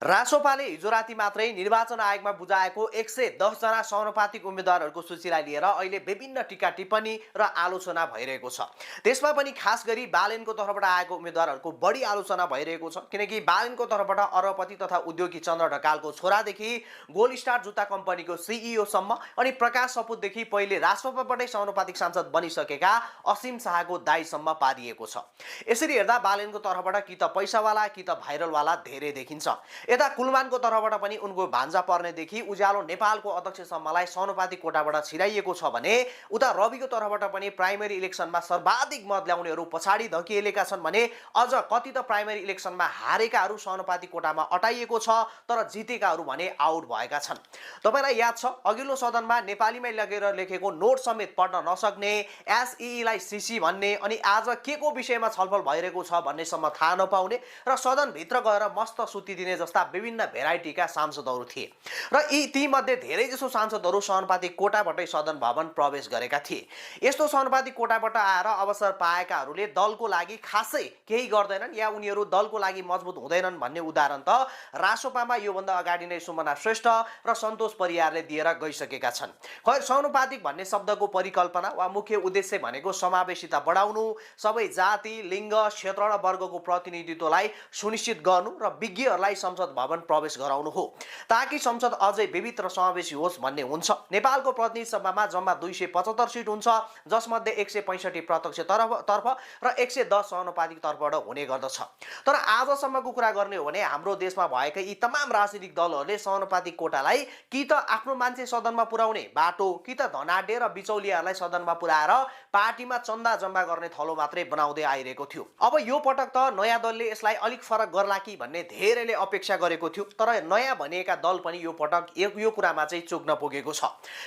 रासोपाले हिजो राति मात्रै निर्वाचन आयोगमा बुझाएको 110 जना समानुपातिक उम्मेद्वारहरूको सूचीलाई लिएर अहिले विभिन्न टीका टिप्पणी र आलोचना भइरहेको छ। त्यसमा पनि खास गरी बालेनको तर्फबाट आएको उम्मेद्वारहरूको बढी आलोचना भइरहेको छ, किनकि बालेनको तर्फबाट अरबपति तथा उद्योगी चन्द्र ढकालको छोरादेखि गोल्ड स्टार जुत्ता कम्पनीको सिइओ सम्म अनि प्रकाश सपुतदेखि पहिले रासोपाबाटै समानुपातिक सांसद बनिसकेका असीम शाहको दाइसम्म पारिएको छ। यसरी हेर्दा बालेनको तर्फबाट कि त पैसावाला कि त भाइरलवाला धेरै देखिन्छ। यता कुलमानको तर्फबाट पनि उनको भान्जा पर्नेदेखि उज्यालो नेपालको अध्यक्षसम्मलाई समानुपातिक कोटाबाट छिराइएको छ भने उता रविको तर्फबाट पनि प्राइमेरी इलेक्सनमा सर्वाधिक मत ल्याउनेहरू पछाडि धकिएका छन् भने अझ कति त प्राइमेरी इलेक्सनमा हारेकाहरू समानुपातिक कोटामा अटाइएको छ, तर जितेकाहरू भने आउट भएका छन्। तपाईँलाई याद छ, अघिल्लो सदनमा नेपालीमै लगेर लेखेको नोट समेत पढ्न नसक्ने, एसईलाई सिसी भन्ने अनि आज के को विषयमा छलफल भइरहेको छ भन्नेसम्म थाहा नपाउने र सदनभित्र गएर मस्त सुतिदिने जस्ता विभिन्न भेराइटीका सांसदहरू थिए र तीमध्ये धेरैजसो सांसदहरू समानुपातिक कोटाबाटै सदन भवन प्रवेश गरेका थिए। यस्तो समानुपातिक कोटाबाट आएर अवसर पाएकाहरूले दलको लागि खासै केही गर्दैनन् या उनीहरू दलको लागि मजबुत हुँदैनन् भन्ने उदाहरण त रासोपामा योभन्दा अगाडि नै सुमना श्रेष्ठ र सन्तोष परियारले दिएर गइसकेका छन्। खैर, समानुपातिक भन्ने शब्दको परिकल्पना वा मुख्य उद्देश्य भनेको समावेशिता बढाउनु, सबै जाति, लिङ्ग, क्षेत्र र वर्गको प्रतिनिधित्वलाई सुनिश्चित गर्नु र विज्ञहरूलाई संसद भवन प्रवेश गराउनु हो, ताकि संसद अझै विविध र समावेशी होस् भन्ने हुन्छ। नेपालको प्रतिनिधि सभामा जम्मा 275 सिट हुन्छ, जसमध्ये 165 प्रत्यक्ष तर्फ र 110 समानुपातिक तर्फबाट हुने गर्दछ। तर आजसम्मको कुरा गर्ने हो भने हाम्रो देशमा भएका यी तमाम राजनीतिक दलहरूले समानुपातिक कोटालाई कि त आफ्नो मान्छे सदनमा पुर्याउने बाटो कि त धनाढ्य र बिचौलियाहरूलाई सदनमा पुर्याएर पार्टीमा चन्दा जम्मा गर्ने थलो मात्रै बनाउँदै आइरहेको थियो। अब यो पटक त नयाँ दलले यसलाई अलिक फरक गर्ला कि भन्ने धेरैले अपेक्षा गरेको थियो, तर नयाँ भनिएका दल पनि यो पटक यो कुरामा चाहिँ चुक्न पुगेको छ।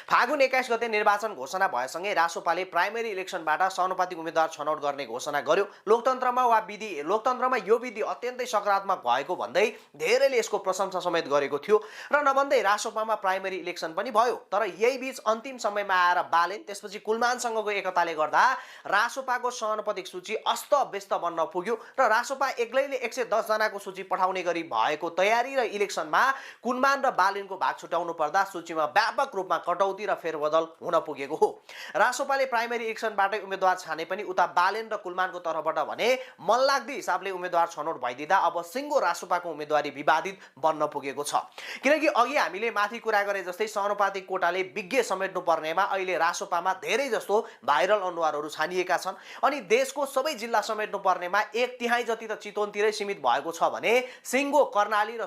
फागुन 21 गते निर्वाचन घोषणा भएसँगै रासोपाले प्राइमेरी इलेक्सनबाट समानुपातिक उम्मेद्वार छनौट गर्ने घोषणा गर्यो। लोकतन्त्रमा यो विधि अत्यन्तै सकारात्मक भएको भन्दै धेरैले यसको प्रशंसा समेत गरेको थियो र नभन्दै रासोपामा प्राइमेरी इलेक्सन पनि भयो। तर यही बीच अन्तिम समयमा आएर बालेन त्यसपछि कुलमानसँगको एकताले गर्दा रासोपाको समानुपातिक सूची अस्तव्यस्त बन्न पुग्यो र रासोपा एक्लैले 110 जनाको सूची पठाउने गरी भएको तयारी र इलेक्सनमा कुलमान र बालेनको भाग छुटाउनु पर्दा सूचीमा व्यापक रूपमा कटौती र फेरबदल हुन पुगेको हो। रासोपाले प्राइमेरी इलेक्सनबाटै उम्मेद्वार छाने पनि उता बालेन र कुलमानको तर्फबाट भने मनलाग्दी हिसाबले उम्मेद्वार छनौट भइदिँदा अब सिङ्गो रासोपाको उम्मेदवारी विवादित बन्न पुगेको छ। किनकि अघि हामीले माथि कुरा गरे जस्तै समानुपातिक कोटाले विज्ञ समेट्नु पर्नेमा अहिले रासोपामा धेरै जस्तो भाइरल अनुहारहरू छानिएका छन् अनि देशको सबै जिल्ला समेट्नु पर्नेमा 1/3 जति त चितवनतिरै सीमित भएको छ भने सिङ्गो कर्णाली र